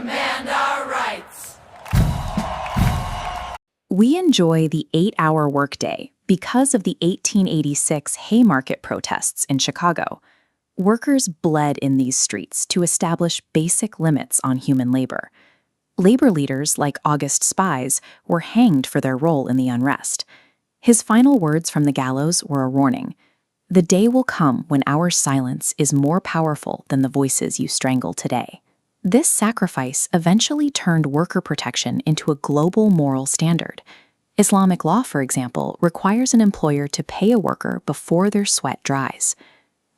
demand our rights. We enjoy the 8-hour workday because of the 1886 Haymarket protests in Chicago. Workers bled in these streets to establish basic limits on human labor. Labor leaders like August Spies were hanged for their role in the unrest. His final words from the gallows were a warning. The day will come when our silence is more powerful than the voices you strangle today. This sacrifice eventually turned worker protection into a global moral standard. Islamic law, for example, requires an employer to pay a worker before their sweat dries.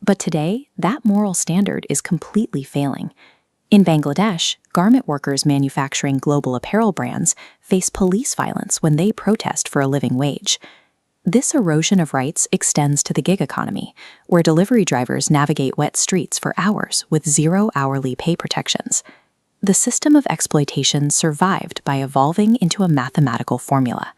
But today, that moral standard is completely failing. In Bangladesh, garment workers manufacturing global apparel brands face police violence when they protest for a living wage. This erosion of rights extends to the gig economy, where delivery drivers navigate wet streets for hours with zero hourly pay protections. The system of exploitation survived by evolving into a mathematical formula.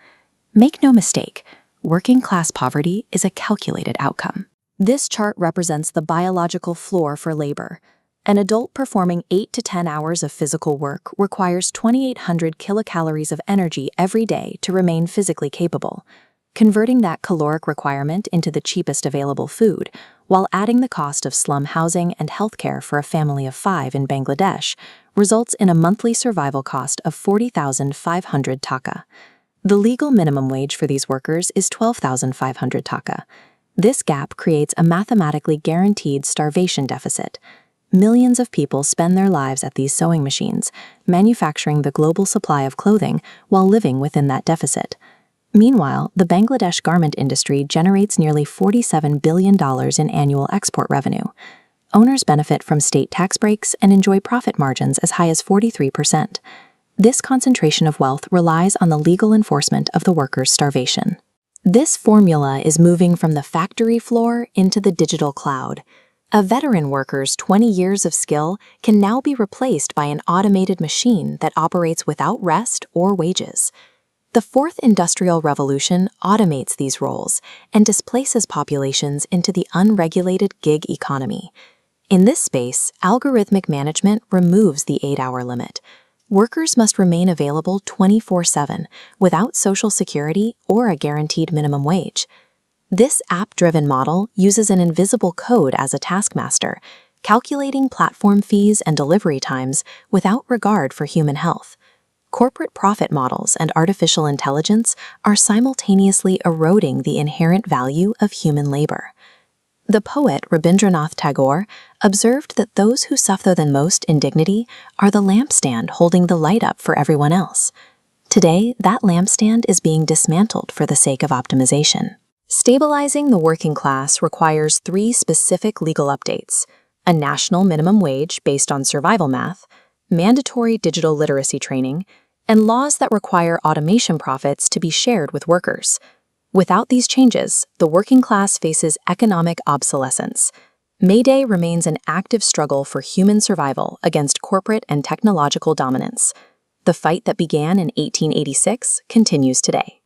Make no mistake, working-class poverty is a calculated outcome. This chart represents the biological floor for labor. An adult performing 8 to 10 hours of physical work requires 2,800 kilocalories of energy every day to remain physically capable. Converting that caloric requirement into the cheapest available food, while adding the cost of slum housing and healthcare for a family of 5 in Bangladesh, results in a monthly survival cost of 40,500 taka. The legal minimum wage for these workers is 12,500 taka. This gap creates a mathematically guaranteed starvation deficit. Millions of people spend their lives at these sewing machines, manufacturing the global supply of clothing while living within that deficit. Meanwhile, the Bangladesh garment industry generates nearly $47 billion in annual export revenue. Owners benefit from state tax breaks and enjoy profit margins as high as 43%. This concentration of wealth relies on the legal enforcement of the workers' starvation. This formula is moving from the factory floor into the digital cloud. A veteran worker's 20 years of skill can now be replaced by an automated machine that operates without rest or wages. The Fourth Industrial Revolution automates these roles and displaces populations into the unregulated gig economy. In this space, algorithmic management removes the 8-hour limit. Workers must remain available 24/7 without social security or a guaranteed minimum wage. This app-driven model uses an invisible code as a taskmaster, calculating platform fees and delivery times without regard for human health. Corporate profit models and artificial intelligence are simultaneously eroding the inherent value of human labor. The poet Rabindranath Tagore observed that those who suffer the most indignity are the lampstand holding the light up for everyone else. Today, that lampstand is being dismantled for the sake of optimization. Stabilizing the working class requires 3 specific legal updates: a national minimum wage based on survival math, mandatory digital literacy training, and laws that require automation profits to be shared with workers. Without these changes, the working class faces economic obsolescence. May Day remains an active struggle for human survival against corporate and technological dominance. The fight that began in 1886 continues today.